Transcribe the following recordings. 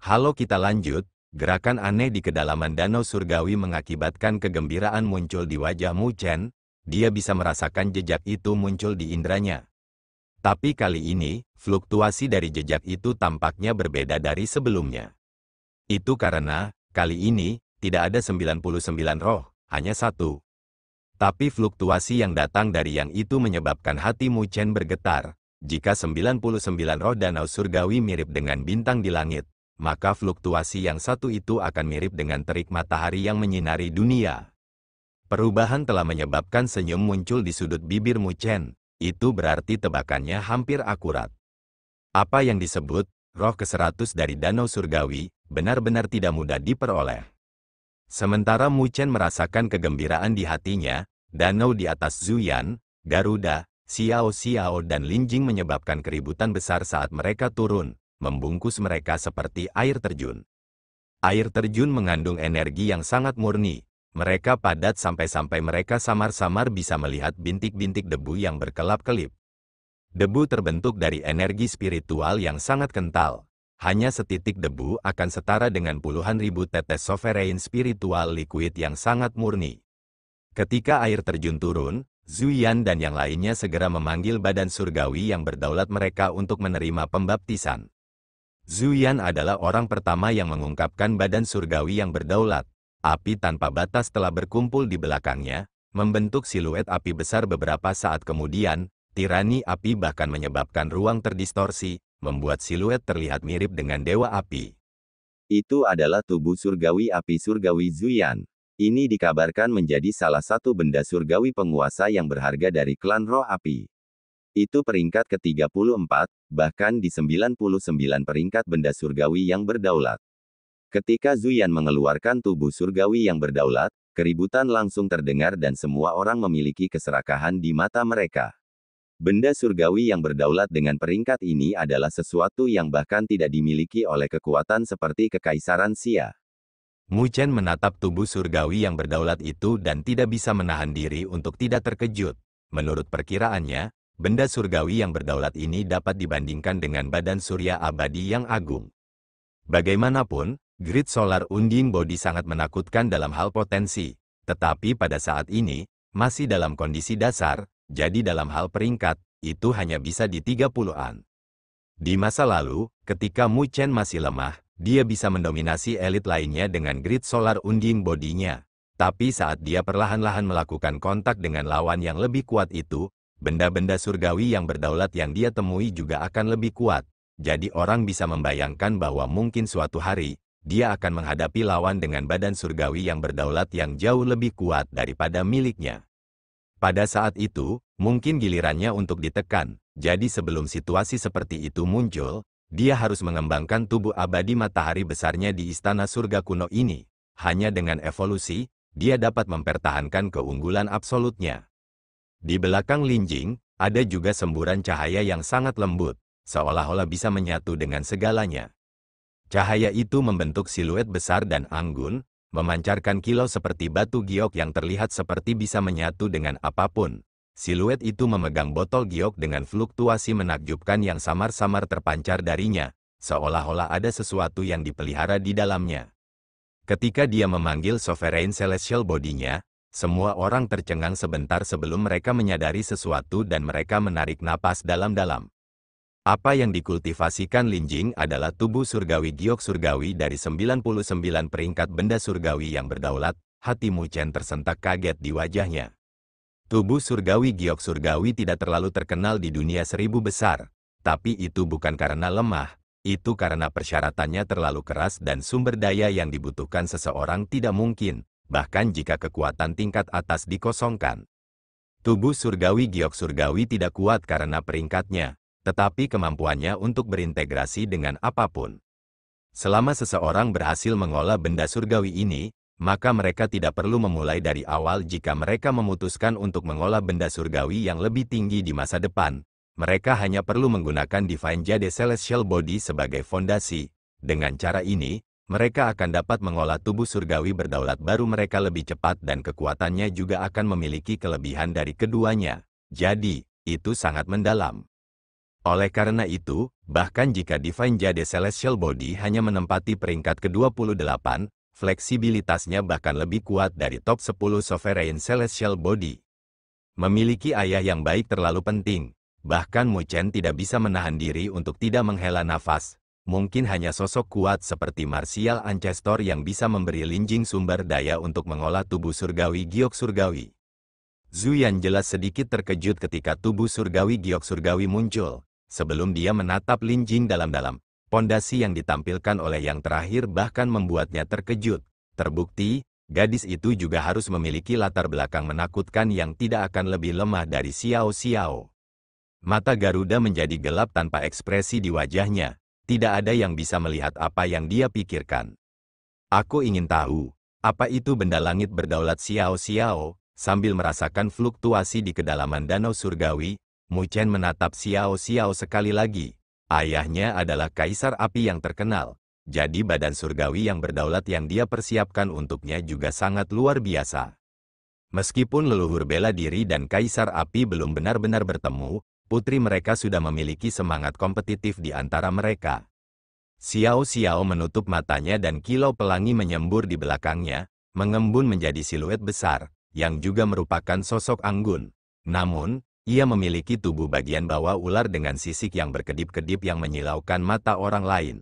Halo, kita lanjut. Gerakan aneh di kedalaman danau surgawi mengakibatkan kegembiraan muncul di wajah Mu Chen. Dia bisa merasakan jejak itu muncul di indranya. Tapi kali ini, fluktuasi dari jejak itu tampaknya berbeda dari sebelumnya. Itu karena, kali ini, tidak ada 99 roh, hanya satu. Tapi fluktuasi yang datang dari yang itu menyebabkan hati Mu Chen bergetar. Jika 99 roh danau surgawi mirip dengan bintang di langit, maka fluktuasi yang satu itu akan mirip dengan terik matahari yang menyinari dunia. Perubahan telah menyebabkan senyum muncul di sudut bibir Mu Chen. Itu berarti tebakannya hampir akurat. Apa yang disebut roh ke-100 dari danau surgawi benar-benar tidak mudah diperoleh. Sementara Mu Chen merasakan kegembiraan di hatinya, danau di atas Zuyan, Garuda, Xiao Xiao dan Linjing menyebabkan keributan besar saat mereka turun, membungkus mereka seperti air terjun. Air terjun mengandung energi yang sangat murni. Mereka padat sampai-sampai mereka samar-samar bisa melihat bintik-bintik debu yang berkelap-kelip. Debu terbentuk dari energi spiritual yang sangat kental. Hanya setitik debu akan setara dengan puluhan ribu tetes sovereign spiritual liquid yang sangat murni. Ketika air terjun turun, Zuyan dan yang lainnya segera memanggil badan surgawi yang berdaulat mereka untuk menerima pembaptisan. Zuyan adalah orang pertama yang mengungkapkan badan surgawi yang berdaulat. Api tanpa batas telah berkumpul di belakangnya, membentuk siluet api besar beberapa saat kemudian. Tirani api bahkan menyebabkan ruang terdistorsi, membuat siluet terlihat mirip dengan dewa api. Itu adalah tubuh surgawi api surgawi Zuyan. Ini dikabarkan menjadi salah satu benda surgawi penguasa yang berharga dari klan roh api. Itu peringkat ke-34, bahkan di 99 peringkat benda surgawi yang berdaulat. Ketika Zuyan mengeluarkan tubuh surgawi yang berdaulat, keributan langsung terdengar dan semua orang memiliki keserakahan di mata mereka. Benda surgawi yang berdaulat dengan peringkat ini adalah sesuatu yang bahkan tidak dimiliki oleh kekuatan seperti Kekaisaran Xia. Mu Chen menatap tubuh surgawi yang berdaulat itu dan tidak bisa menahan diri untuk tidak terkejut. Menurut perkiraannya, benda surgawi yang berdaulat ini dapat dibandingkan dengan badan surya abadi yang agung. Bagaimanapun, Grid Solar Unding Body sangat menakutkan dalam hal potensi, tetapi pada saat ini, masih dalam kondisi dasar, jadi dalam hal peringkat, itu hanya bisa di 30-an. Di masa lalu, ketika Mu Chen masih lemah, dia bisa mendominasi elit lainnya dengan Grid Solar Unding Body-nya. Tapi saat dia perlahan-lahan melakukan kontak dengan lawan yang lebih kuat itu, benda-benda surgawi yang berdaulat yang dia temui juga akan lebih kuat. Jadi orang bisa membayangkan bahwa mungkin suatu hari, dia akan menghadapi lawan dengan badan surgawi yang berdaulat yang jauh lebih kuat daripada miliknya. Pada saat itu, mungkin gilirannya untuk ditekan. Jadi sebelum situasi seperti itu muncul, dia harus mengembangkan tubuh abadi matahari besarnya di istana surga kuno ini. Hanya dengan evolusi, dia dapat mempertahankan keunggulan absolutnya. Di belakang Linjing, ada juga semburan cahaya yang sangat lembut, seolah-olah bisa menyatu dengan segalanya. Cahaya itu membentuk siluet besar dan anggun, memancarkan kilau seperti batu giok yang terlihat seperti bisa menyatu dengan apapun. Siluet itu memegang botol giok dengan fluktuasi menakjubkan yang samar-samar terpancar darinya, seolah-olah ada sesuatu yang dipelihara di dalamnya. Ketika dia memanggil Sovereign Celestial Body-nya, semua orang tercengang sebentar sebelum mereka menyadari sesuatu dan mereka menarik napas dalam-dalam. Apa yang dikultivasikan Linjing adalah tubuh surgawi giok surgawi dari 99 peringkat benda surgawi yang berdaulat. Hati Mu Chen tersentak kaget di wajahnya. Tubuh surgawi giok surgawi tidak terlalu terkenal di dunia 1000 besar. Tapi itu bukan karena lemah, itu karena persyaratannya terlalu keras dan sumber daya yang dibutuhkan seseorang tidak mungkin, bahkan jika kekuatan tingkat atas dikosongkan. Tubuh surgawi giok surgawi tidak kuat karena peringkatnya, tetapi kemampuannya untuk berintegrasi dengan apapun. Selama seseorang berhasil mengolah benda surgawi ini, maka mereka tidak perlu memulai dari awal jika mereka memutuskan untuk mengolah benda surgawi yang lebih tinggi di masa depan. Mereka hanya perlu menggunakan Divine Jade Celestial Body sebagai fondasi. Dengan cara ini, mereka akan dapat mengolah tubuh surgawi berdaulat baru mereka lebih cepat dan kekuatannya juga akan memiliki kelebihan dari keduanya. Jadi, itu sangat mendalam. Oleh karena itu, bahkan jika Divine Jade Celestial Body hanya menempati peringkat ke-28, fleksibilitasnya bahkan lebih kuat dari top 10 Sovereign Celestial Body. Memiliki ayah yang baik terlalu penting. Bahkan Mu Chen tidak bisa menahan diri untuk tidak menghela nafas. Mungkin hanya sosok kuat seperti Martial Ancestor yang bisa memberi Lin Jing sumber daya untuk mengolah tubuh surgawi giok surgawi. Zuyan jelas sedikit terkejut ketika tubuh surgawi giok surgawi muncul. Sebelum dia menatap Lin Jing dalam-dalam, pondasi yang ditampilkan oleh yang terakhir bahkan membuatnya terkejut. Terbukti, gadis itu juga harus memiliki latar belakang menakutkan yang tidak akan lebih lemah dari Xiao Xiao. Mata Garuda menjadi gelap tanpa ekspresi di wajahnya. Tidak ada yang bisa melihat apa yang dia pikirkan. Aku ingin tahu, apa itu benda langit berdaulat Xiao Xiao? Sambil merasakan fluktuasi di kedalaman danau surgawi, Mu Chen menatap Xiao Xiao sekali lagi. Ayahnya adalah kaisar api yang terkenal. Jadi badan surgawi yang berdaulat yang dia persiapkan untuknya juga sangat luar biasa. Meskipun leluhur bela diri dan kaisar api belum benar-benar bertemu, putri mereka sudah memiliki semangat kompetitif di antara mereka. Xiao Xiao menutup matanya dan kilau pelangi menyembur di belakangnya, mengembun menjadi siluet besar, yang juga merupakan sosok anggun. Namun, ia memiliki tubuh bagian bawah ular dengan sisik yang berkedip-kedip yang menyilaukan mata orang lain.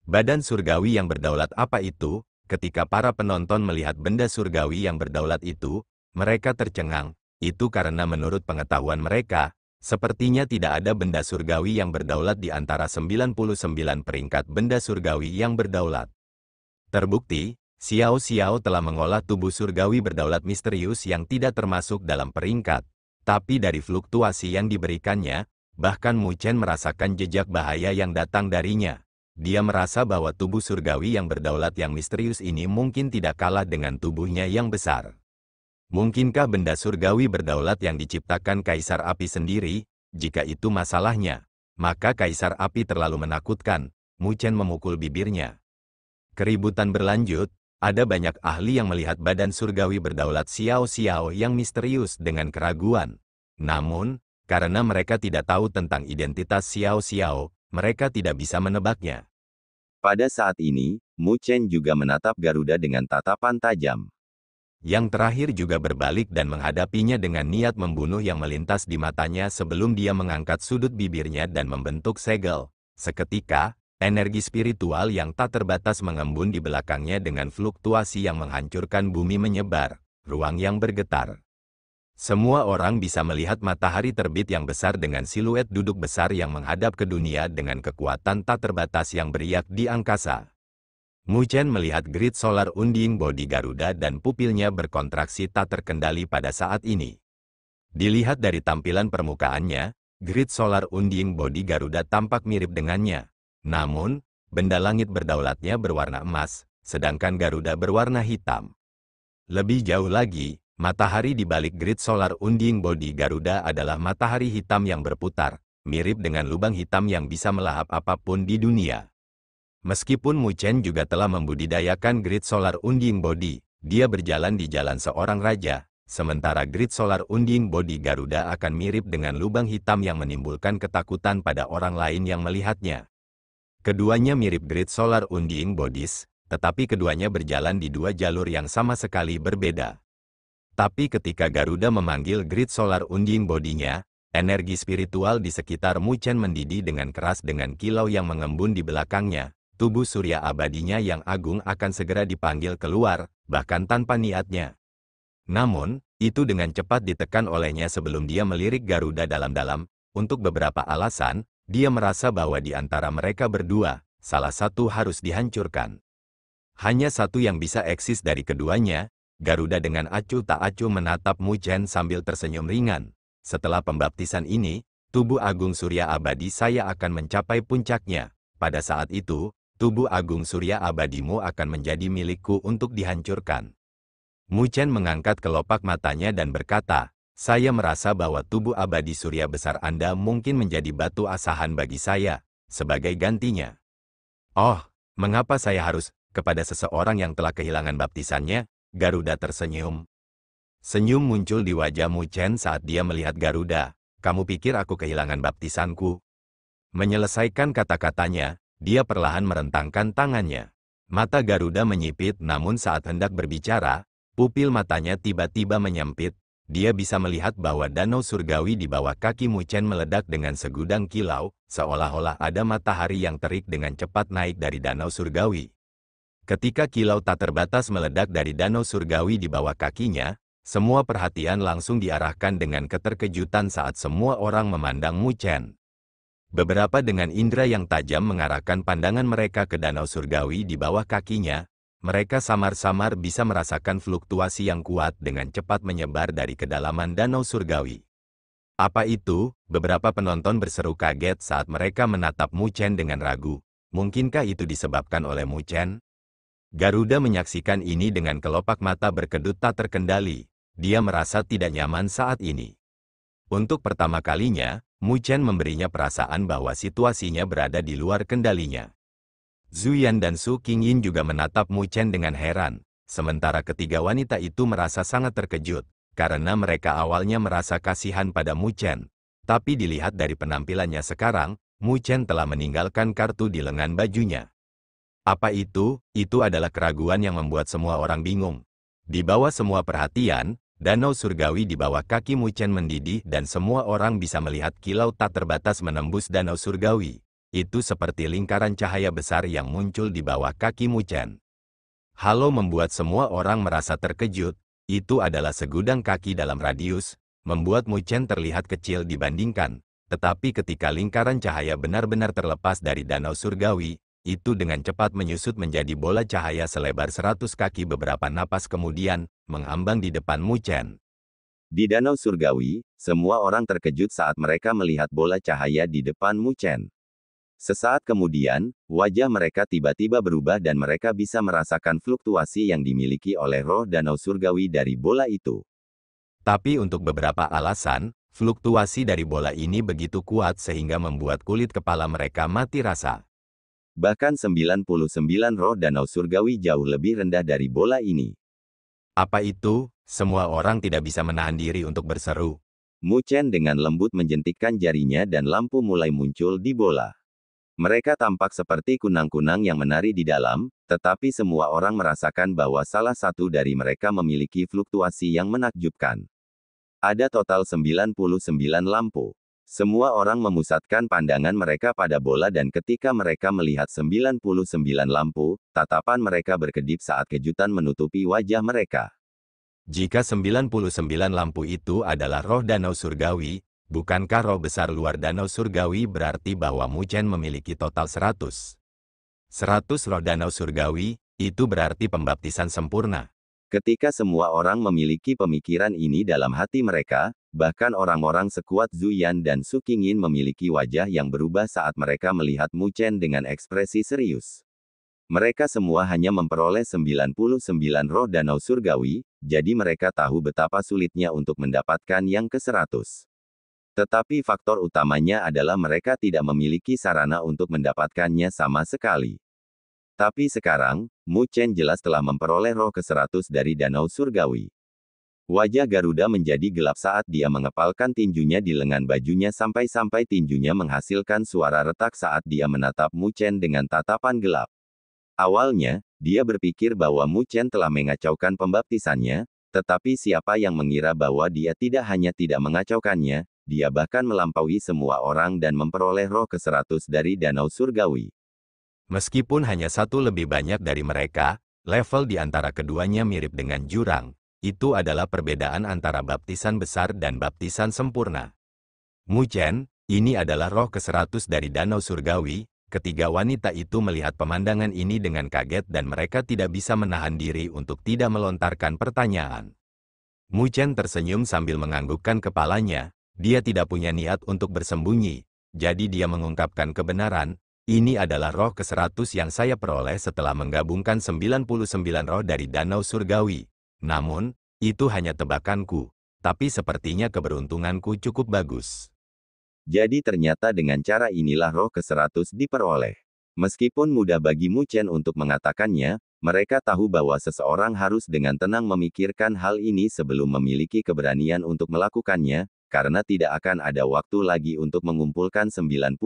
Badan surgawi yang berdaulat apa itu? Ketika para penonton melihat benda surgawi yang berdaulat itu, mereka tercengang. Itu karena menurut pengetahuan mereka, sepertinya tidak ada benda surgawi yang berdaulat di antara 99 peringkat benda surgawi yang berdaulat. Terbukti, Xiao Xiao telah mengolah tubuh surgawi berdaulat misterius yang tidak termasuk dalam peringkat. Tapi dari fluktuasi yang diberikannya, bahkan Mu Chen merasakan jejak bahaya yang datang darinya. Dia merasa bahwa tubuh surgawi yang berdaulat yang misterius ini mungkin tidak kalah dengan tubuhnya yang besar. Mungkinkah benda surgawi berdaulat yang diciptakan Kaisar Api sendiri? Jika itu masalahnya, maka Kaisar Api terlalu menakutkan. Mu Chen memukul bibirnya. Keributan berlanjut. Ada banyak ahli yang melihat badan surgawi berdaulat Xiao Xiao yang misterius dengan keraguan. Namun, karena mereka tidak tahu tentang identitas Xiao Xiao, mereka tidak bisa menebaknya. Pada saat ini, Mu Chen juga menatap Garuda dengan tatapan tajam. Yang terakhir juga berbalik dan menghadapinya dengan niat membunuh yang melintas di matanya sebelum dia mengangkat sudut bibirnya dan membentuk segel. Seketika, energi spiritual yang tak terbatas mengembun di belakangnya dengan fluktuasi yang menghancurkan bumi menyebar, ruang yang bergetar. Semua orang bisa melihat matahari terbit yang besar dengan siluet duduk besar yang menghadap ke dunia dengan kekuatan tak terbatas yang beriak di angkasa. Mu Chen melihat grid solar unding bodi Garuda dan pupilnya berkontraksi tak terkendali pada saat ini. Dilihat dari tampilan permukaannya, grid solar unding bodi Garuda tampak mirip dengannya. Namun, benda langit berdaulatnya berwarna emas, sedangkan Garuda berwarna hitam. Lebih jauh lagi, matahari di balik grid solar unding bodi Garuda adalah matahari hitam yang berputar, mirip dengan lubang hitam yang bisa melahap apapun di dunia. Meskipun Mu Chen juga telah membudidayakan grid solar unding bodi, dia berjalan di jalan seorang raja, sementara grid solar unding bodi Garuda akan mirip dengan lubang hitam yang menimbulkan ketakutan pada orang lain yang melihatnya. Keduanya mirip grid solar unding bodies, tetapi keduanya berjalan di dua jalur yang sama sekali berbeda. Tapi ketika Garuda memanggil grid solar unding bodinya, energi spiritual di sekitar Mu Chen mendidih dengan keras dengan kilau yang mengembun di belakangnya. Tubuh surya abadinya yang agung akan segera dipanggil keluar, bahkan tanpa niatnya. Namun, itu dengan cepat ditekan olehnya sebelum dia melirik Garuda dalam-dalam. Untuk beberapa alasan, dia merasa bahwa di antara mereka berdua, salah satu harus dihancurkan. Hanya satu yang bisa eksis dari keduanya. Garuda dengan acuh tak acuh menatap Mu Chen sambil tersenyum ringan. Setelah pembaptisan ini, tubuh agung surya abadi saya akan mencapai puncaknya. Pada saat itu, tubuh agung surya abadimu akan menjadi milikku untuk dihancurkan. Mu Chen mengangkat kelopak matanya dan berkata, saya merasa bahwa tubuh abadi surya besar Anda mungkin menjadi batu asahan bagi saya, sebagai gantinya. Oh, mengapa saya harus, kepada seseorang yang telah kehilangan baptisannya? Garuda tersenyum. Senyum muncul di wajah Mu Chen saat dia melihat Garuda. Kamu pikir aku kehilangan baptisanku? Menyelesaikan kata-katanya, dia perlahan merentangkan tangannya. Mata Garuda menyipit, namun saat hendak berbicara, pupil matanya tiba-tiba menyempit. Dia bisa melihat bahwa danau surgawi di bawah kaki Mu Chen meledak dengan segudang kilau, seolah-olah ada matahari yang terik dengan cepat naik dari danau surgawi. Ketika kilau tak terbatas meledak dari danau surgawi di bawah kakinya, semua perhatian langsung diarahkan dengan keterkejutan saat semua orang memandang Mu Chen. Beberapa dengan indera yang tajam mengarahkan pandangan mereka ke danau surgawi di bawah kakinya. Mereka samar-samar bisa merasakan fluktuasi yang kuat dengan cepat menyebar dari kedalaman danau surgawi. Apa itu? Beberapa penonton berseru kaget saat mereka menatap Mu Chen dengan ragu. Mungkinkah itu disebabkan oleh Mu Chen? Garuda menyaksikan ini dengan kelopak mata berkedut tak terkendali. Dia merasa tidak nyaman saat ini. Untuk pertama kalinya, Mu Chen memberinya perasaan bahwa situasinya berada di luar kendalinya. Zuyan dan Su Qingyin juga menatap Mu Chen dengan heran, sementara ketiga wanita itu merasa sangat terkejut, karena mereka awalnya merasa kasihan pada Mu Chen. Tapi dilihat dari penampilannya sekarang, Mu Chen telah meninggalkan kartu di lengan bajunya. Apa itu? Itu adalah keraguan yang membuat semua orang bingung. Di bawah semua perhatian, danau surgawi di bawah kaki Mu Chen mendidih dan semua orang bisa melihat kilau tak terbatas menembus danau surgawi. Itu seperti lingkaran cahaya besar yang muncul di bawah kaki Mu Chen. Halo membuat semua orang merasa terkejut. Itu adalah segudang kaki dalam radius, membuat Mu Chen terlihat kecil dibandingkan. Tetapi ketika lingkaran cahaya benar-benar terlepas dari danau surgawi, itu dengan cepat menyusut menjadi bola cahaya selebar 100 kaki beberapa napas kemudian, mengambang di depan Mu Chen. Di danau surgawi, semua orang terkejut saat mereka melihat bola cahaya di depan Mu Chen. Sesaat kemudian, wajah mereka tiba-tiba berubah dan mereka bisa merasakan fluktuasi yang dimiliki oleh roh danau surgawi dari bola itu. Tapi untuk beberapa alasan, fluktuasi dari bola ini begitu kuat sehingga membuat kulit kepala mereka mati rasa. Bahkan 99 roh danau surgawi jauh lebih rendah dari bola ini. Apa itu? Semua orang tidak bisa menahan diri untuk berseru. Mu Chen dengan lembut menjentikkan jarinya dan lampu mulai muncul di bola. Mereka tampak seperti kunang-kunang yang menari di dalam, tetapi semua orang merasakan bahwa salah satu dari mereka memiliki fluktuasi yang menakjubkan. Ada total 99 lampu. Semua orang memusatkan pandangan mereka pada bola dan ketika mereka melihat 99 lampu, tatapan mereka berkedip saat kejutan menutupi wajah mereka. Jika 99 lampu itu adalah roh danau surgawi, bukankah roh besar luar danau surgawi berarti bahwa Mu Chen memiliki total 100? 100 roh danau surgawi, itu berarti pembaptisan sempurna. Ketika semua orang memiliki pemikiran ini dalam hati mereka, bahkan orang-orang sekuat Zuyan dan Su Qingyin memiliki wajah yang berubah saat mereka melihat Mu Chen dengan ekspresi serius. Mereka semua hanya memperoleh 99 roh danau surgawi, jadi mereka tahu betapa sulitnya untuk mendapatkan yang ke-100. Tetapi faktor utamanya adalah mereka tidak memiliki sarana untuk mendapatkannya sama sekali. Tapi sekarang, Mu Chen jelas telah memperoleh roh ke-100 dari danau surgawi. Wajah Garuda menjadi gelap saat dia mengepalkan tinjunya di lengan bajunya sampai-sampai tinjunya menghasilkan suara retak saat dia menatap Mu Chen dengan tatapan gelap. Awalnya, dia berpikir bahwa Mu Chen telah mengacaukan pembaptisannya, tetapi siapa yang mengira bahwa dia tidak hanya tidak mengacaukannya, dia bahkan melampaui semua orang dan memperoleh roh ke-100 dari danau surgawi. Meskipun hanya satu lebih banyak dari mereka, level di antara keduanya mirip dengan jurang. Itu adalah perbedaan antara baptisan besar dan baptisan sempurna. Mu Chen, ini adalah roh ke-100 dari danau surgawi. Ketiga wanita itu melihat pemandangan ini dengan kaget dan mereka tidak bisa menahan diri untuk tidak melontarkan pertanyaan. Mu Chen tersenyum sambil menganggukkan kepalanya. Dia tidak punya niat untuk bersembunyi, jadi dia mengungkapkan kebenaran. Ini adalah roh ke-100 yang saya peroleh setelah menggabungkan 99 roh dari danau surgawi. Namun, itu hanya tebakanku, tapi sepertinya keberuntunganku cukup bagus. Jadi ternyata dengan cara inilah roh ke-100 diperoleh. Meskipun mudah bagi Mu Chen untuk mengatakannya, mereka tahu bahwa seseorang harus dengan tenang memikirkan hal ini sebelum memiliki keberanian untuk melakukannya, karena tidak akan ada waktu lagi untuk mengumpulkan 99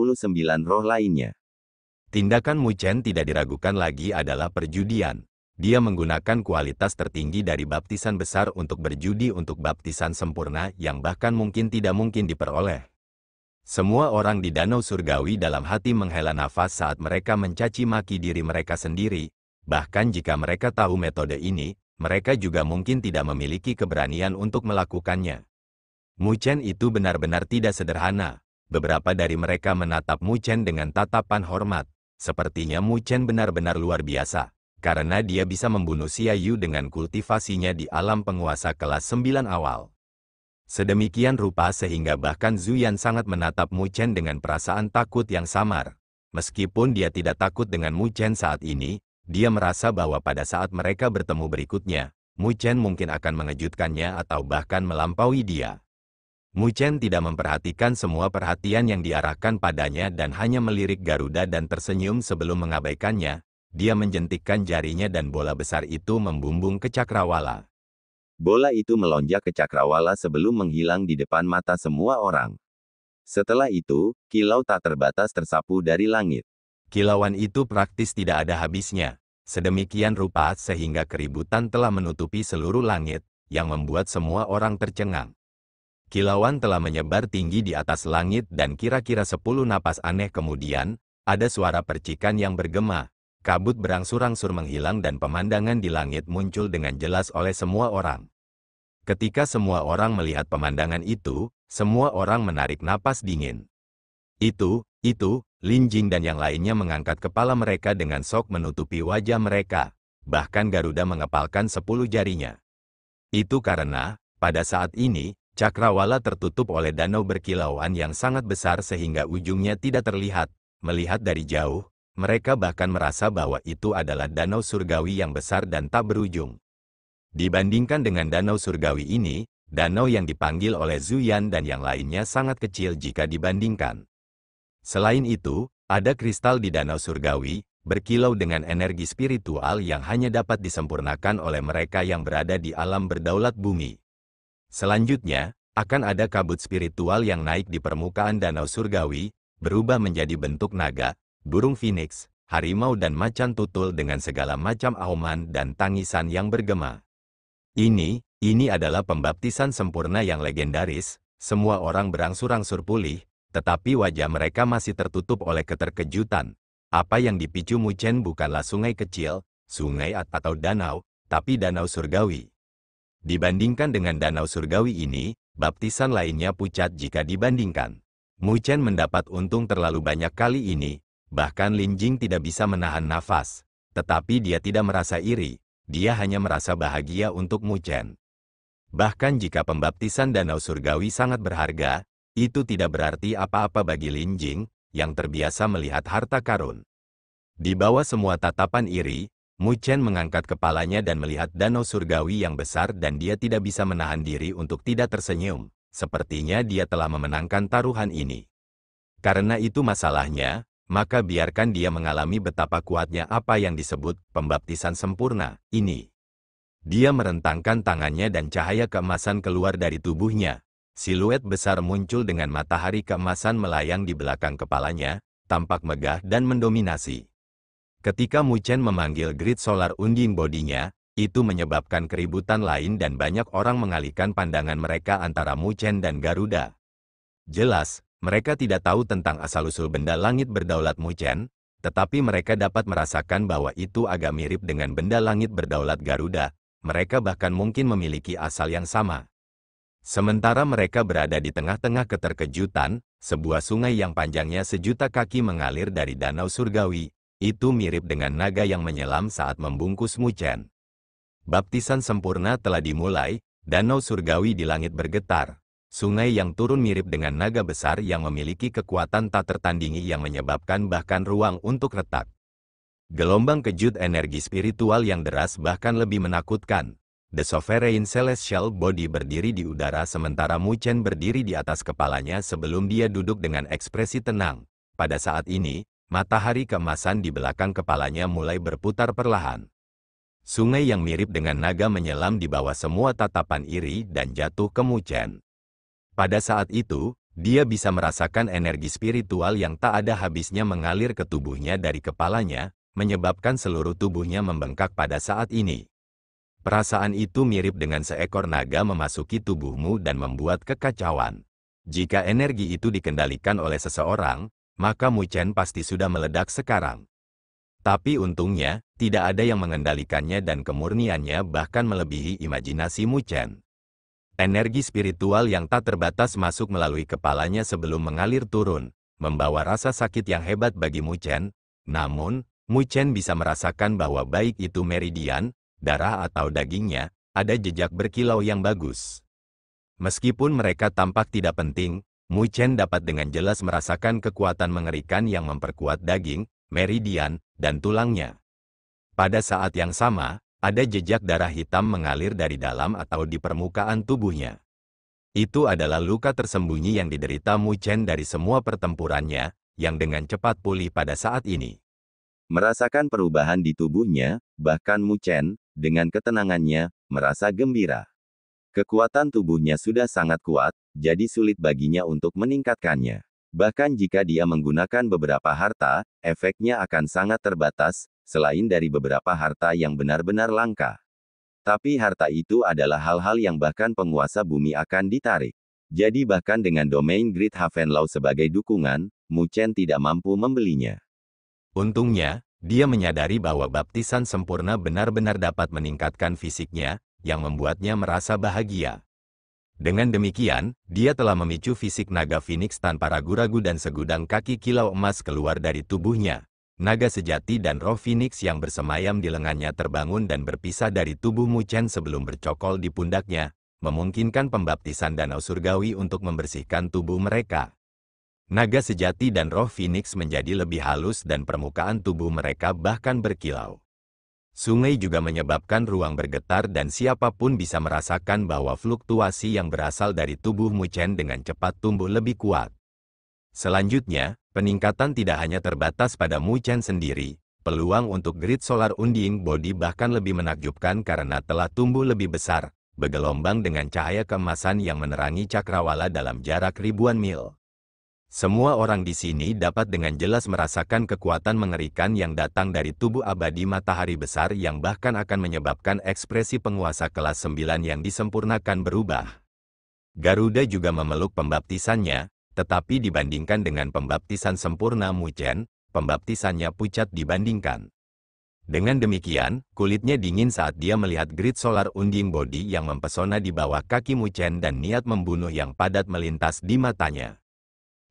roh lainnya. Tindakan Mu Chen tidak diragukan lagi adalah perjudian. Dia menggunakan kualitas tertinggi dari baptisan besar untuk berjudi untuk baptisan sempurna yang bahkan mungkin tidak mungkin diperoleh. Semua orang di Danau Surgawi dalam hati menghela nafas saat mereka mencaci maki diri mereka sendiri. Bahkan jika mereka tahu metode ini, mereka juga mungkin tidak memiliki keberanian untuk melakukannya. Mu Chen itu benar-benar tidak sederhana. Beberapa dari mereka menatap Mu Chen dengan tatapan hormat. Sepertinya Mu Chen benar-benar luar biasa, karena dia bisa membunuh Xia Yu dengan kultivasinya di alam penguasa kelas 9 awal. Sedemikian rupa sehingga bahkan Zuyan sangat menatap Mu Chen dengan perasaan takut yang samar. Meskipun dia tidak takut dengan Mu Chen saat ini, dia merasa bahwa pada saat mereka bertemu berikutnya, Mu Chen mungkin akan mengejutkannya atau bahkan melampaui dia. Mu Chen tidak memperhatikan semua perhatian yang diarahkan padanya dan hanya melirik Garuda dan tersenyum sebelum mengabaikannya. Dia menjentikkan jarinya dan bola besar itu membumbung ke cakrawala. Bola itu melonjak ke cakrawala sebelum menghilang di depan mata semua orang. Setelah itu, kilau tak terbatas tersapu dari langit. Kilauan itu praktis tidak ada habisnya. Sedemikian rupa sehingga keributan telah menutupi seluruh langit, yang membuat semua orang tercengang. Kilauan telah menyebar tinggi di atas langit dan kira-kira 10 napas aneh kemudian, ada suara percikan yang bergema. Kabut berangsur-angsur menghilang dan pemandangan di langit muncul dengan jelas oleh semua orang. Ketika semua orang melihat pemandangan itu, semua orang menarik napas dingin. Itu, Lin Jing dan yang lainnya mengangkat kepala mereka dengan sok menutupi wajah mereka. Bahkan Garuda mengepalkan 10 jarinya. Itu karena, pada saat ini, cakrawala tertutup oleh danau berkilauan yang sangat besar sehingga ujungnya tidak terlihat. Melihat dari jauh, mereka bahkan merasa bahwa itu adalah danau surgawi yang besar dan tak berujung. Dibandingkan dengan danau surgawi ini, danau yang dipanggil oleh Zuyan dan yang lainnya sangat kecil jika dibandingkan. Selain itu, ada kristal di danau surgawi, berkilau dengan energi spiritual yang hanya dapat disempurnakan oleh mereka yang berada di alam berdaulat bumi. Selanjutnya, akan ada kabut spiritual yang naik di permukaan danau surgawi, berubah menjadi bentuk naga, burung phoenix, harimau dan macan tutul dengan segala macam auman dan tangisan yang bergema. Ini adalah pembaptisan sempurna yang legendaris. Semua orang berangsur-angsur pulih, tetapi wajah mereka masih tertutup oleh keterkejutan. Apa yang dipicu Mu Chen bukanlah sungai kecil, sungai atau danau, tapi danau surgawi. Dibandingkan dengan danau surgawi ini, baptisan lainnya pucat jika dibandingkan. Mu Chen mendapat untung terlalu banyak kali ini, bahkan Lin Jing tidak bisa menahan nafas. Tetapi dia tidak merasa iri, dia hanya merasa bahagia untuk Mu Chen. Bahkan jika pembaptisan danau surgawi sangat berharga, itu tidak berarti apa-apa bagi Lin Jing, yang terbiasa melihat harta karun. Di bawah semua tatapan iri, Mu Chen mengangkat kepalanya dan melihat danau surgawi yang besar dan dia tidak bisa menahan diri untuk tidak tersenyum. Sepertinya dia telah memenangkan taruhan ini. Karena itu masalahnya, maka biarkan dia mengalami betapa kuatnya apa yang disebut pembaptisan sempurna ini. Dia merentangkan tangannya dan cahaya keemasan keluar dari tubuhnya. Siluet besar muncul dengan matahari keemasan melayang di belakang kepalanya, tampak megah dan mendominasi. Ketika Mu Chen memanggil grid solar unding bodinya, itu menyebabkan keributan lain dan banyak orang mengalihkan pandangan mereka antara Mu Chen dan Garuda. Jelas, mereka tidak tahu tentang asal-usul benda langit berdaulat Mu Chen, tetapi mereka dapat merasakan bahwa itu agak mirip dengan benda langit berdaulat Garuda. Mereka bahkan mungkin memiliki asal yang sama. Sementara mereka berada di tengah-tengah keterkejutan, sebuah sungai yang panjangnya 1.000.000 kaki mengalir dari danau surgawi. Itu mirip dengan naga yang menyelam saat membungkus Mu Chen. Baptisan sempurna telah dimulai, danau surgawi di langit bergetar. Sungai yang turun mirip dengan naga besar yang memiliki kekuatan tak tertandingi yang menyebabkan bahkan ruang untuk retak. Gelombang kejut energi spiritual yang deras bahkan lebih menakutkan. The Sovereign Celestial Body berdiri di udara sementara Mu Chen berdiri di atas kepalanya sebelum dia duduk dengan ekspresi tenang. Pada saat ini, matahari keemasan di belakang kepalanya mulai berputar perlahan. Sungai yang mirip dengan naga menyelam di bawah semua tatapan iri dan jatuh ke Mu Chen. Pada saat itu, dia bisa merasakan energi spiritual yang tak ada habisnya mengalir ke tubuhnya dari kepalanya, menyebabkan seluruh tubuhnya membengkak pada saat ini. Perasaan itu mirip dengan seekor naga memasuki tubuhmu dan membuat kekacauan. Jika energi itu dikendalikan oleh seseorang, maka Mu Chen pasti sudah meledak sekarang. Tapi untungnya, tidak ada yang mengendalikannya dan kemurniannya bahkan melebihi imajinasi Mu Chen. Energi spiritual yang tak terbatas masuk melalui kepalanya sebelum mengalir turun, membawa rasa sakit yang hebat bagi Mu Chen. Namun, Mu Chen bisa merasakan bahwa baik itu meridian, darah atau dagingnya, ada jejak berkilau yang bagus. Meskipun mereka tampak tidak penting, Mu Chen dapat dengan jelas merasakan kekuatan mengerikan yang memperkuat daging, meridian, dan tulangnya. Pada saat yang sama, ada jejak darah hitam mengalir dari dalam atau di permukaan tubuhnya. Itu adalah luka tersembunyi yang diderita Mu Chen dari semua pertempurannya, yang dengan cepat pulih pada saat ini. Merasakan perubahan di tubuhnya, bahkan Mu Chen, dengan ketenangannya, merasa gembira. Kekuatan tubuhnya sudah sangat kuat, jadi sulit baginya untuk meningkatkannya. Bahkan jika dia menggunakan beberapa harta, efeknya akan sangat terbatas, selain dari beberapa harta yang benar-benar langka. Tapi harta itu adalah hal-hal yang bahkan penguasa bumi akan ditarik. Jadi bahkan dengan domain Great Haven Law sebagai dukungan, Mu Chen tidak mampu membelinya. Untungnya, dia menyadari bahwa baptisan sempurna benar-benar dapat meningkatkan fisiknya, yang membuatnya merasa bahagia. Dengan demikian, dia telah memicu fisik naga Phoenix tanpa ragu-ragu dan segudang kaki kilau emas keluar dari tubuhnya. Naga sejati dan roh Phoenix yang bersemayam di lengannya terbangun dan berpisah dari tubuh Mu Chen sebelum bercokol di pundaknya, memungkinkan pembaptisan danau surgawi untuk membersihkan tubuh mereka. Naga sejati dan roh Phoenix menjadi lebih halus dan permukaan tubuh mereka bahkan berkilau. Sungai juga menyebabkan ruang bergetar dan siapapun bisa merasakan bahwa fluktuasi yang berasal dari tubuh Mu Chen dengan cepat tumbuh lebih kuat. Selanjutnya, peningkatan tidak hanya terbatas pada Mu Chen sendiri, peluang untuk Great Solar Undying Body bahkan lebih menakjubkan karena telah tumbuh lebih besar, bergelombang dengan cahaya keemasan yang menerangi cakrawala dalam jarak ribuan mil. Semua orang di sini dapat dengan jelas merasakan kekuatan mengerikan yang datang dari tubuh abadi matahari besar yang bahkan akan menyebabkan ekspresi penguasa kelas 9 yang disempurnakan berubah. Garuda juga memeluk pembaptisannya, tetapi dibandingkan dengan pembaptisan sempurna Mu Chen, pembaptisannya pucat dibandingkan. Dengan demikian, kulitnya dingin saat dia melihat Great Solar Undying Body yang mempesona di bawah kaki Mu Chen dan niat membunuh yang padat melintas di matanya.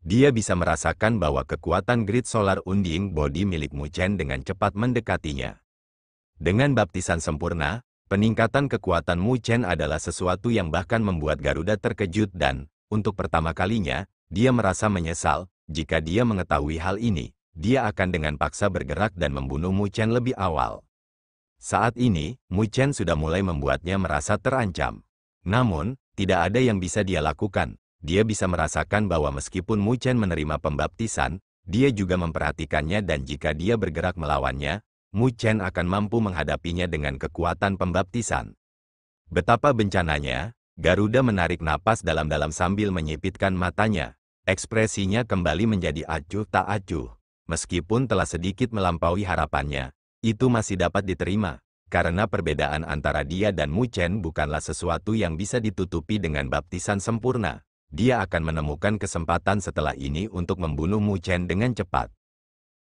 Dia bisa merasakan bahwa kekuatan Great Solar Undying Body milik Mu Chen dengan cepat mendekatinya. Dengan baptisan sempurna, peningkatan kekuatan Mu Chen adalah sesuatu yang bahkan membuat Garuda terkejut dan, untuk pertama kalinya, dia merasa menyesal. Jika dia mengetahui hal ini, dia akan dengan paksa bergerak dan membunuh Mu Chen lebih awal. Saat ini, Mu Chen sudah mulai membuatnya merasa terancam. Namun, tidak ada yang bisa dia lakukan. Dia bisa merasakan bahwa meskipun Mu Chen menerima pembaptisan, dia juga memperhatikannya dan jika dia bergerak melawannya, Mu Chen akan mampu menghadapinya dengan kekuatan pembaptisan. Betapa bencananya, Garuda menarik napas dalam-dalam sambil menyipitkan matanya. Ekspresinya kembali menjadi acuh tak acuh. Meskipun telah sedikit melampaui harapannya, itu masih dapat diterima, karena perbedaan antara dia dan Mu Chen bukanlah sesuatu yang bisa ditutupi dengan baptisan sempurna. Dia akan menemukan kesempatan setelah ini untuk membunuh Mu Chen dengan cepat.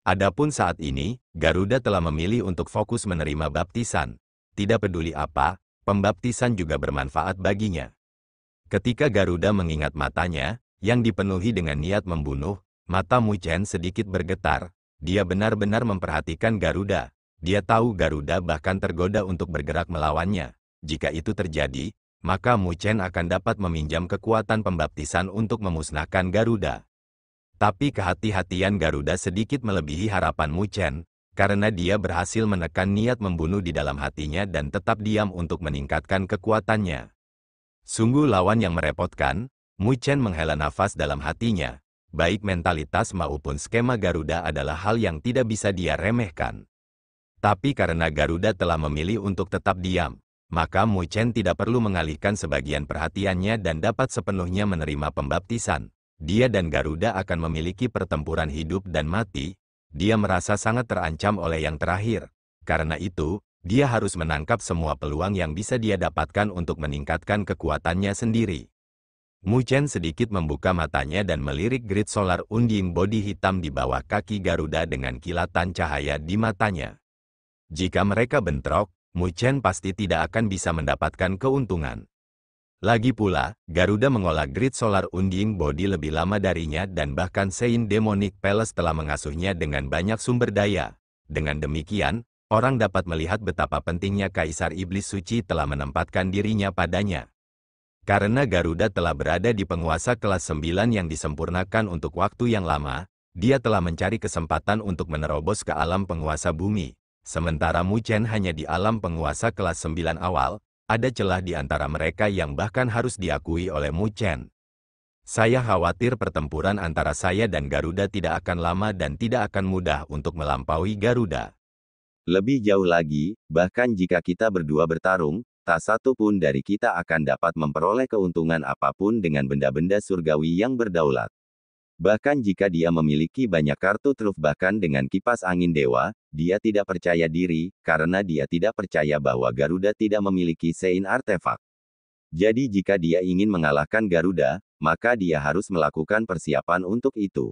Adapun saat ini, Garuda telah memilih untuk fokus menerima baptisan. Tidak peduli apa, pembaptisan juga bermanfaat baginya. Ketika Garuda mengingat matanya, yang dipenuhi dengan niat membunuh, mata Mu Chen sedikit bergetar. Dia benar-benar memperhatikan Garuda. Dia tahu Garuda bahkan tergoda untuk bergerak melawannya. Jika itu terjadi, maka Mu Chen akan dapat meminjam kekuatan pembaptisan untuk memusnahkan Garuda. Tapi kehati-hatian Garuda sedikit melebihi harapan Mu Chen, karena dia berhasil menekan niat membunuh di dalam hatinya dan tetap diam untuk meningkatkan kekuatannya. Sungguh lawan yang merepotkan. Mu Chen menghela nafas dalam hatinya. Baik mentalitas maupun skema Garuda adalah hal yang tidak bisa dia remehkan. Tapi karena Garuda telah memilih untuk tetap diam, maka Mu Chen tidak perlu mengalihkan sebagian perhatiannya dan dapat sepenuhnya menerima pembaptisan. Dia dan Garuda akan memiliki pertempuran hidup dan mati. Dia merasa sangat terancam oleh yang terakhir. Karena itu, dia harus menangkap semua peluang yang bisa dia dapatkan untuk meningkatkan kekuatannya sendiri. Mu Chen sedikit membuka matanya dan melirik grid solar unding bodi hitam di bawah kaki Garuda dengan kilatan cahaya di matanya. Jika mereka bentrok, Mu Chen pasti tidak akan bisa mendapatkan keuntungan. Lagi pula, Garuda mengolah grid solar unding bodi lebih lama darinya dan bahkan Sein Demonic Palace telah mengasuhnya dengan banyak sumber daya. Dengan demikian, orang dapat melihat betapa pentingnya Kaisar Iblis Suci telah menempatkan dirinya padanya. Karena Garuda telah berada di penguasa kelas 9 yang disempurnakan untuk waktu yang lama, dia telah mencari kesempatan untuk menerobos ke alam penguasa bumi. Sementara Mu Chen hanya di alam penguasa kelas 9 awal, ada celah di antara mereka yang bahkan harus diakui oleh Mu Chen. Saya khawatir pertempuran antara saya dan Garuda tidak akan lama dan tidak akan mudah untuk melampaui Garuda. Lebih jauh lagi, bahkan jika kita berdua bertarung, tak satu pun dari kita akan dapat memperoleh keuntungan apapun dengan benda-benda surgawi yang berdaulat. Bahkan jika dia memiliki banyak kartu truf bahkan dengan kipas angin dewa, dia tidak percaya diri, karena dia tidak percaya bahwa Garuda tidak memiliki Sein artefak. Jadi jika dia ingin mengalahkan Garuda, maka dia harus melakukan persiapan untuk itu.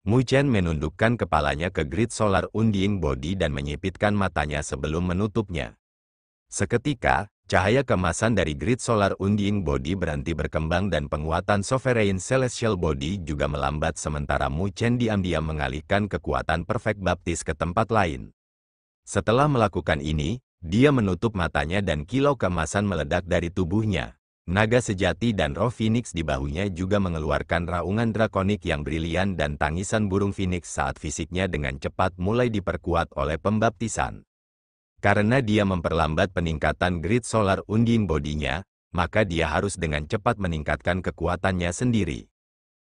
Mu Chen menundukkan kepalanya ke grid solar unding body dan menyipitkan matanya sebelum menutupnya. Seketika, cahaya kemasan dari grid solar unding body berhenti berkembang dan penguatan Sovereign Celestial Body juga melambat sementara Mu Chen diam-diam mengalihkan kekuatan Perfect Baptist ke tempat lain. Setelah melakukan ini, dia menutup matanya dan kilau kemasan meledak dari tubuhnya. Naga sejati dan roh Phoenix di bahunya juga mengeluarkan raungan drakonik yang brilian dan tangisan burung Phoenix saat fisiknya dengan cepat mulai diperkuat oleh pembaptisan. Karena dia memperlambat peningkatan grid solar unding bodinya, maka dia harus dengan cepat meningkatkan kekuatannya sendiri.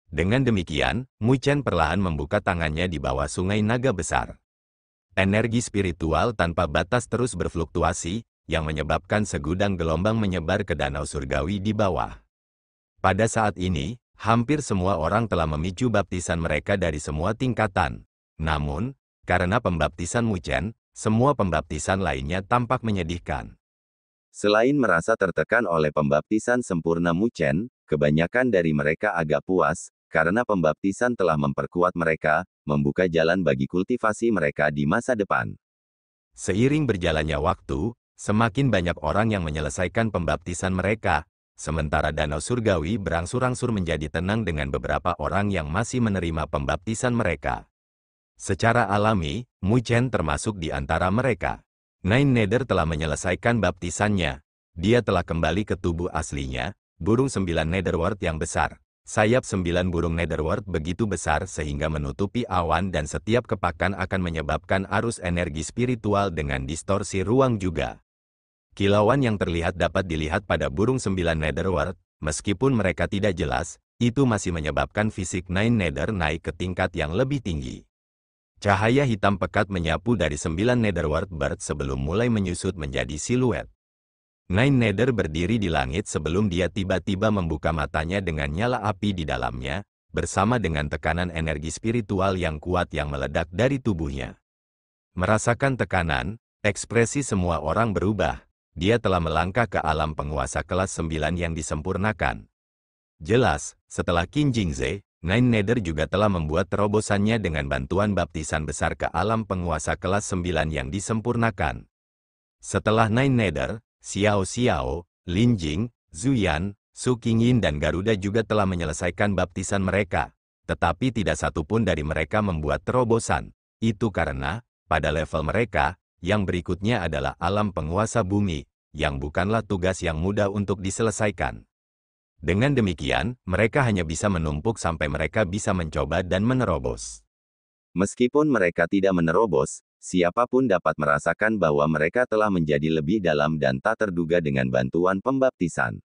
Dengan demikian, Mu Chen perlahan membuka tangannya di bawah sungai naga besar. Energi spiritual tanpa batas terus berfluktuasi, yang menyebabkan segudang gelombang menyebar ke danau surgawi di bawah. Pada saat ini, hampir semua orang telah memicu baptisan mereka dari semua tingkatan. Namun, karena pembaptisan Mu Chen, semua pembaptisan lainnya tampak menyedihkan. Selain merasa tertekan oleh pembaptisan sempurna Mu Chen, kebanyakan dari mereka agak puas, karena pembaptisan telah memperkuat mereka, membuka jalan bagi kultivasi mereka di masa depan. Seiring berjalannya waktu, semakin banyak orang yang menyelesaikan pembaptisan mereka, sementara danau surgawi berangsur-angsur menjadi tenang dengan beberapa orang yang masih menerima pembaptisan mereka. Secara alami, Mu Chen termasuk di antara mereka. Nine Nether telah menyelesaikan baptisannya. Dia telah kembali ke tubuh aslinya, burung 9 Netherworld yang besar. Sayap 9 burung Netherworld begitu besar sehingga menutupi awan dan setiap kepakan akan menyebabkan arus energi spiritual dengan distorsi ruang juga. Kilauan yang terlihat dapat dilihat pada burung 9 Netherworld, meskipun mereka tidak jelas, itu masih menyebabkan fisik Nine Nether naik ke tingkat yang lebih tinggi. Cahaya hitam pekat menyapu dari 9 Netherworld Bird sebelum mulai menyusut menjadi siluet. Nine Nether berdiri di langit sebelum dia tiba-tiba membuka matanya dengan nyala api di dalamnya, bersama dengan tekanan energi spiritual yang kuat yang meledak dari tubuhnya. Merasakan tekanan, ekspresi semua orang berubah. Dia telah melangkah ke alam penguasa kelas 9 yang disempurnakan. Jelas, setelah Qin Jingze, Nine Nether juga telah membuat terobosannya dengan bantuan baptisan besar ke alam penguasa kelas 9 yang disempurnakan. Setelah Nine Nether, Xiao Xiao, Lin Jing, Zuyan, Su Qingyin dan Garuda juga telah menyelesaikan baptisan mereka, tetapi tidak satu pun dari mereka membuat terobosan. Itu karena, pada level mereka, yang berikutnya adalah alam penguasa bumi, yang bukanlah tugas yang mudah untuk diselesaikan. Dengan demikian, mereka hanya bisa menumpuk sampai mereka bisa mencoba dan menerobos. Meskipun mereka tidak menerobos, siapapun dapat merasakan bahwa mereka telah menjadi lebih dalam dan tak terduga dengan bantuan pembaptisan.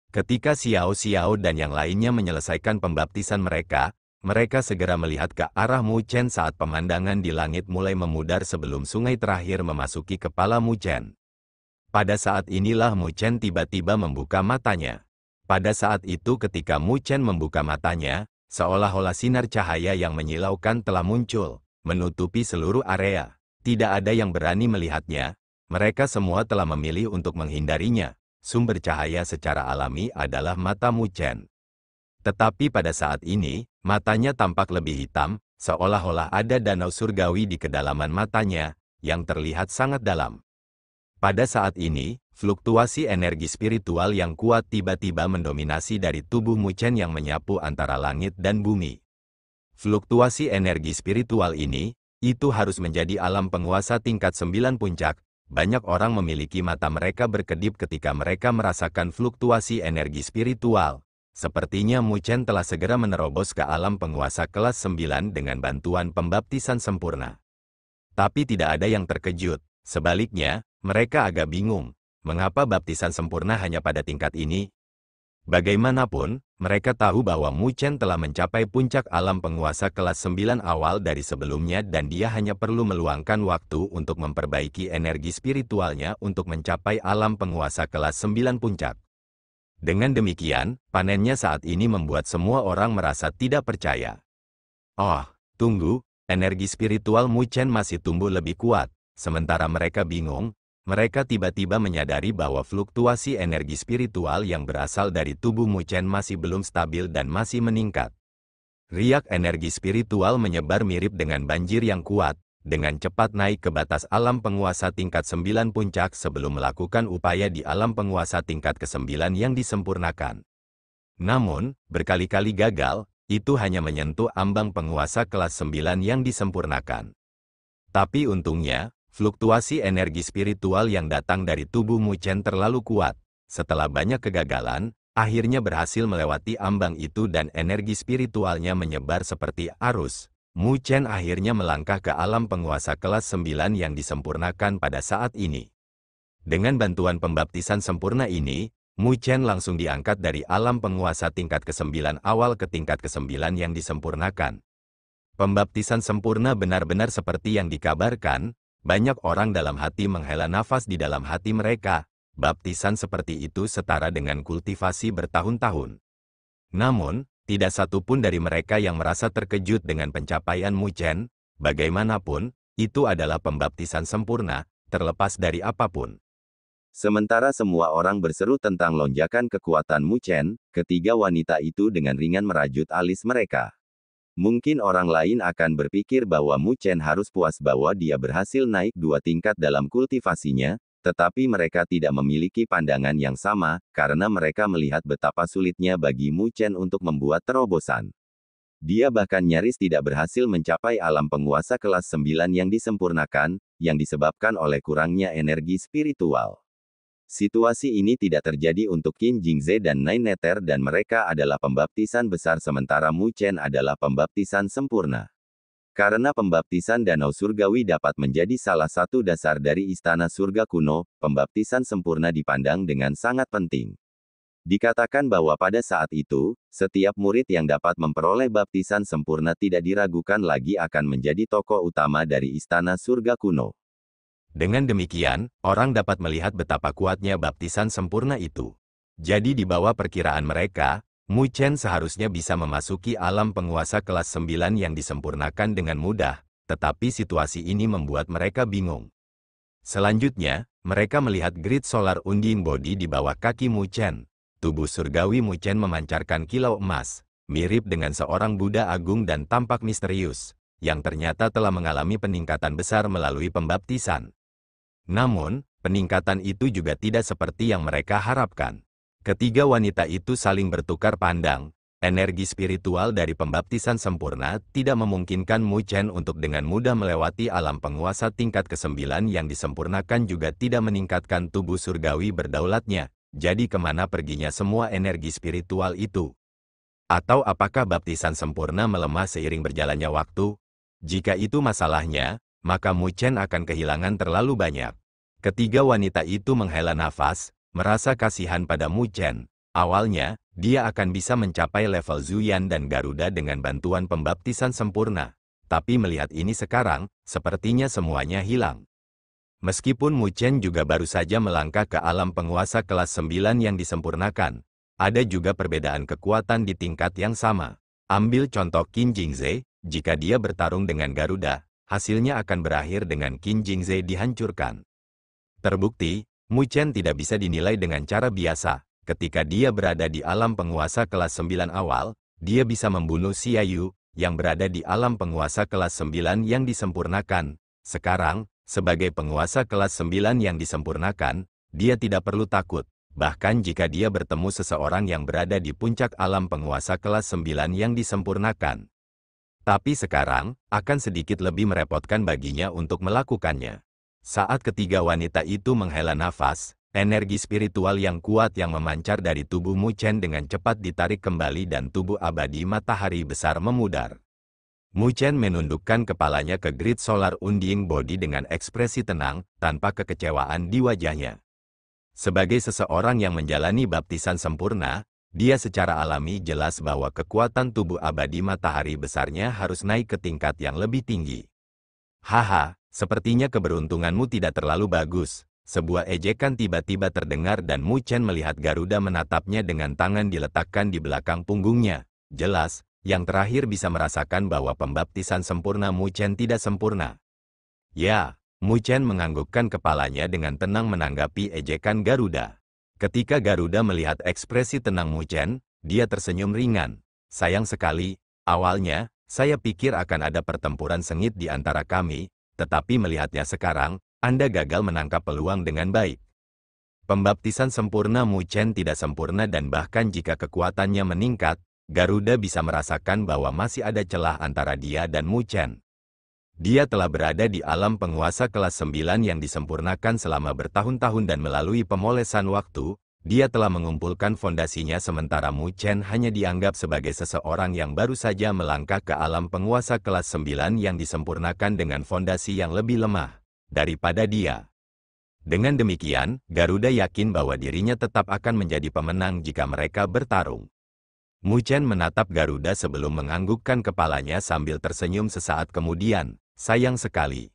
Ketika Xiao Xiao dan yang lainnya menyelesaikan pembaptisan mereka, mereka segera melihat ke arah Mu Chen saat pemandangan di langit mulai memudar sebelum sungai terakhir memasuki kepala Mu Chen. Pada saat inilah Mu Chen tiba-tiba membuka matanya. Pada saat itu ketika Mu Chen membuka matanya, seolah-olah sinar cahaya yang menyilaukan telah muncul, menutupi seluruh area. Tidak ada yang berani melihatnya. Mereka semua telah memilih untuk menghindarinya. Sumber cahaya secara alami adalah mata Mu Chen. Tetapi pada saat ini, matanya tampak lebih hitam, seolah-olah ada danau surgawi di kedalaman matanya, yang terlihat sangat dalam. Pada saat ini, fluktuasi energi spiritual yang kuat tiba-tiba mendominasi dari tubuh Mu Chen yang menyapu antara langit dan bumi. Fluktuasi energi spiritual ini, itu harus menjadi alam penguasa tingkat 9 puncak. Banyak orang memiliki mata mereka berkedip ketika mereka merasakan fluktuasi energi spiritual. Sepertinya Mu Chen telah segera menerobos ke alam penguasa kelas 9 dengan bantuan pembaptisan sempurna. Tapi tidak ada yang terkejut. Sebaliknya, mereka agak bingung. Mengapa baptisan sempurna hanya pada tingkat ini? Bagaimanapun, mereka tahu bahwa Mu Chen telah mencapai puncak alam penguasa kelas 9 awal dari sebelumnya dan dia hanya perlu meluangkan waktu untuk memperbaiki energi spiritualnya untuk mencapai alam penguasa kelas 9 puncak. Dengan demikian, panennya saat ini membuat semua orang merasa tidak percaya. Oh, tunggu, energi spiritual Mu Chen masih tumbuh lebih kuat. Sementara mereka bingung, mereka tiba-tiba menyadari bahwa fluktuasi energi spiritual yang berasal dari tubuh Mu Chen masih belum stabil dan masih meningkat. Riak energi spiritual menyebar mirip dengan banjir yang kuat, dengan cepat naik ke batas alam penguasa tingkat 9 puncak sebelum melakukan upaya di alam penguasa tingkat ke-9 yang disempurnakan. Namun, berkali-kali gagal, itu hanya menyentuh ambang penguasa kelas 9 yang disempurnakan. Tapi untungnya, fluktuasi energi spiritual yang datang dari tubuh Mu Chen terlalu kuat. Setelah banyak kegagalan, akhirnya berhasil melewati ambang itu dan energi spiritualnya menyebar seperti arus. Mu Chen akhirnya melangkah ke alam penguasa kelas 9 yang disempurnakan pada saat ini. Dengan bantuan pembaptisan sempurna ini, Mu Chen langsung diangkat dari alam penguasa tingkat ke-9 awal ke tingkat ke-9 yang disempurnakan. Pembaptisan sempurna benar-benar seperti yang dikabarkan. Banyak orang dalam hati menghela nafas di dalam hati mereka. Baptisan seperti itu setara dengan kultivasi bertahun-tahun. Namun, tidak satu pun dari mereka yang merasa terkejut dengan pencapaian Mu Chen. Bagaimanapun, itu adalah pembaptisan sempurna, terlepas dari apapun. Sementara semua orang berseru tentang lonjakan kekuatan Mu Chen, ketiga wanita itu dengan ringan merajut alis mereka. Mungkin orang lain akan berpikir bahwa Mu Chen harus puas bahwa dia berhasil naik 2 tingkat dalam kultivasinya, tetapi mereka tidak memiliki pandangan yang sama, karena mereka melihat betapa sulitnya bagi Mu Chen untuk membuat terobosan. Dia bahkan nyaris tidak berhasil mencapai alam penguasa kelas 9 yang disempurnakan, yang disebabkan oleh kurangnya energi spiritual. Situasi ini tidak terjadi untuk Qin Jingze dan Nine Nether dan mereka adalah pembaptisan besar sementara Mu Chen adalah pembaptisan sempurna. Karena pembaptisan danau surgawi dapat menjadi salah satu dasar dari istana surga kuno, pembaptisan sempurna dipandang dengan sangat penting. Dikatakan bahwa pada saat itu, setiap murid yang dapat memperoleh baptisan sempurna tidak diragukan lagi akan menjadi tokoh utama dari istana surga kuno. Dengan demikian, orang dapat melihat betapa kuatnya baptisan sempurna itu. Jadi di bawah perkiraan mereka, Mu Chen seharusnya bisa memasuki alam penguasa kelas 9 yang disempurnakan dengan mudah, tetapi situasi ini membuat mereka bingung. Selanjutnya, mereka melihat grid solar unding body di bawah kaki Mu Chen. Tubuh surgawi Mu Chen memancarkan kilau emas, mirip dengan seorang Buddha agung dan tampak misterius, yang ternyata telah mengalami peningkatan besar melalui pembaptisan. Namun, peningkatan itu juga tidak seperti yang mereka harapkan. Ketiga wanita itu saling bertukar pandang. Energi spiritual dari pembaptisan sempurna tidak memungkinkan Mu Chen untuk dengan mudah melewati alam penguasa tingkat ke-9 yang disempurnakan juga tidak meningkatkan tubuh surgawi berdaulatnya. Jadi kemana perginya semua energi spiritual itu? Atau apakah baptisan sempurna melemah seiring berjalannya waktu? Jika itu masalahnya, maka Mu Chen akan kehilangan terlalu banyak. Ketiga wanita itu menghela nafas, merasa kasihan pada Mu Chen. Awalnya, dia akan bisa mencapai level Zuyan dan Garuda dengan bantuan pembaptisan sempurna. Tapi melihat ini sekarang, sepertinya semuanya hilang. Meskipun Mu Chen juga baru saja melangkah ke alam penguasa kelas 9 yang disempurnakan, ada juga perbedaan kekuatan di tingkat yang sama. Ambil contoh Qin Jingzhe, jika dia bertarung dengan Garuda, hasilnya akan berakhir dengan Qin Jingzhe dihancurkan. Terbukti, Mu Chen tidak bisa dinilai dengan cara biasa. Ketika dia berada di alam penguasa kelas 9 awal, dia bisa membunuh Xia Yu, yang berada di alam penguasa kelas 9 yang disempurnakan. Sekarang, sebagai penguasa kelas 9 yang disempurnakan, dia tidak perlu takut. Bahkan jika dia bertemu seseorang yang berada di puncak alam penguasa kelas 9 yang disempurnakan. Tapi sekarang, akan sedikit lebih merepotkan baginya untuk melakukannya. Saat ketiga wanita itu menghela nafas, energi spiritual yang kuat yang memancar dari tubuh Mu Chen dengan cepat ditarik kembali dan tubuh abadi matahari besar memudar. Mu Chen menundukkan kepalanya ke grid solar undying body dengan ekspresi tenang, tanpa kekecewaan di wajahnya. Sebagai seseorang yang menjalani baptisan sempurna, dia secara alami jelas bahwa kekuatan tubuh abadi matahari besarnya harus naik ke tingkat yang lebih tinggi. Haha, sepertinya keberuntunganmu tidak terlalu bagus. Sebuah ejekan tiba-tiba terdengar dan Mu Chen melihat Garuda menatapnya dengan tangan diletakkan di belakang punggungnya. Jelas, yang terakhir bisa merasakan bahwa pembaptisan sempurna Mu Chen tidak sempurna. Ya, Mu Chen menganggukkan kepalanya dengan tenang menanggapi ejekan Garuda. Ketika Garuda melihat ekspresi tenang Mu Chen, dia tersenyum ringan. Sayang sekali, awalnya, saya pikir akan ada pertempuran sengit di antara kami, tetapi melihatnya sekarang, Anda gagal menangkap peluang dengan baik. Pembaptisan sempurna Mu Chen tidak sempurna dan bahkan jika kekuatannya meningkat, Garuda bisa merasakan bahwa masih ada celah antara dia dan Mu Chen. Dia telah berada di alam penguasa kelas 9 yang disempurnakan selama bertahun-tahun dan melalui pemolesan waktu, dia telah mengumpulkan fondasinya sementara Mu Chen hanya dianggap sebagai seseorang yang baru saja melangkah ke alam penguasa kelas 9 yang disempurnakan dengan fondasi yang lebih lemah daripada dia. Dengan demikian, Garuda yakin bahwa dirinya tetap akan menjadi pemenang jika mereka bertarung. Mu Chen menatap Garuda sebelum menganggukkan kepalanya sambil tersenyum sesaat kemudian. Sayang sekali.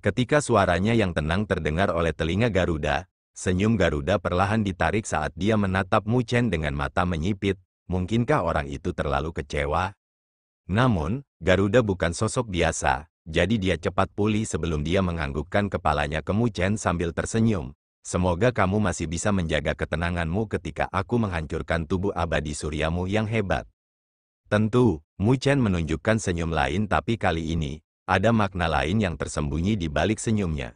Ketika suaranya yang tenang terdengar oleh telinga Garuda, senyum Garuda perlahan ditarik saat dia menatap Mu Chen dengan mata menyipit. Mungkinkah orang itu terlalu kecewa? Namun, Garuda bukan sosok biasa, jadi dia cepat pulih sebelum dia menganggukkan kepalanya ke Mu Chen sambil tersenyum. Semoga kamu masih bisa menjaga ketenanganmu ketika aku menghancurkan tubuh abadi suryamu yang hebat. Tentu, Mu Chen menunjukkan senyum lain tapi kali ini, ada makna lain yang tersembunyi di balik senyumnya.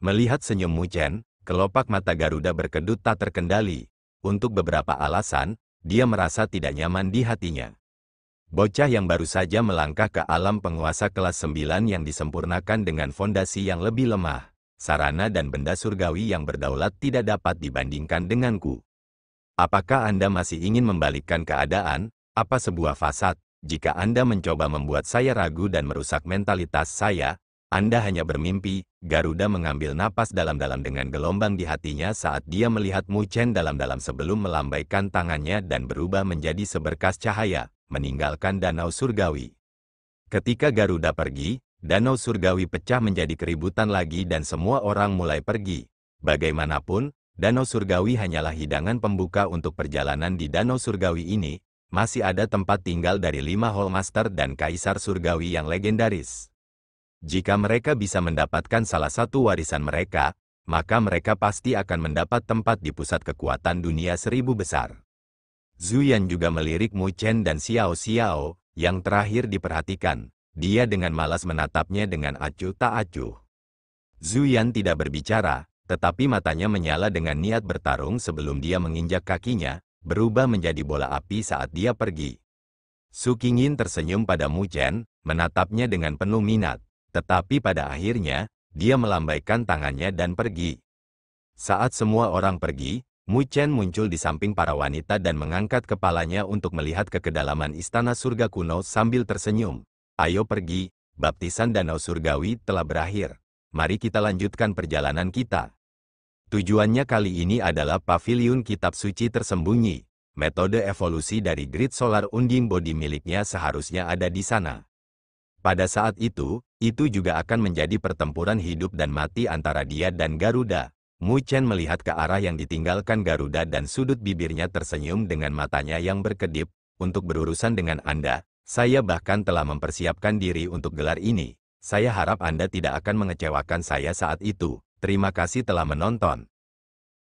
Melihat senyum Mu Chen, kelopak mata Garuda berkedut tak terkendali. Untuk beberapa alasan, dia merasa tidak nyaman di hatinya. Bocah yang baru saja melangkah ke alam penguasa kelas 9 yang disempurnakan dengan fondasi yang lebih lemah. Sarana dan benda surgawi yang berdaulat tidak dapat dibandingkan denganku. Apakah Anda masih ingin membalikkan keadaan? Apa sebuah fasad? Jika Anda mencoba membuat saya ragu dan merusak mentalitas saya, Anda hanya bermimpi. Garuda mengambil napas dalam-dalam dengan gelombang di hatinya saat dia melihat Mu Chen dalam-dalam sebelum melambaikan tangannya dan berubah menjadi seberkas cahaya, meninggalkan danau surgawi. Ketika Garuda pergi, danau surgawi pecah menjadi keributan lagi dan semua orang mulai pergi. Bagaimanapun, danau surgawi hanyalah hidangan pembuka untuk perjalanan di danau surgawi ini. Masih ada tempat tinggal dari 5 Hallmaster dan Kaisar surgawi yang legendaris. Jika mereka bisa mendapatkan salah satu warisan mereka, maka mereka pasti akan mendapat tempat di pusat kekuatan dunia 1000 besar. Zuyan juga melirik Mu Chen dan Xiao Xiao, yang terakhir diperhatikan. Dia dengan malas menatapnya dengan acuh tak acuh. Zuyan tidak berbicara, tetapi matanya menyala dengan niat bertarung sebelum dia menginjak kakinya, berubah menjadi bola api saat dia pergi. Su Qingyin tersenyum pada Mu Chen, menatapnya dengan penuh minat, tetapi pada akhirnya, dia melambaikan tangannya dan pergi. Saat semua orang pergi, Mu Chen muncul di samping para wanita dan mengangkat kepalanya untuk melihat ke kedalaman istana surga kuno sambil tersenyum. Ayo pergi, baptisan danau surgawi telah berakhir. Mari kita lanjutkan perjalanan kita. Tujuannya kali ini adalah paviliun kitab suci tersembunyi. Metode evolusi dari grid solar unding body miliknya seharusnya ada di sana. Pada saat itu, Itu juga akan menjadi pertempuran hidup dan mati antara dia dan Garuda. Mu Chen melihat ke arah yang ditinggalkan Garuda dan sudut bibirnya tersenyum dengan matanya yang berkedip. Untuk berurusan dengan Anda, saya bahkan telah mempersiapkan diri untuk gelar ini. Saya harap Anda tidak akan mengecewakan saya saat itu. Terima kasih telah menonton.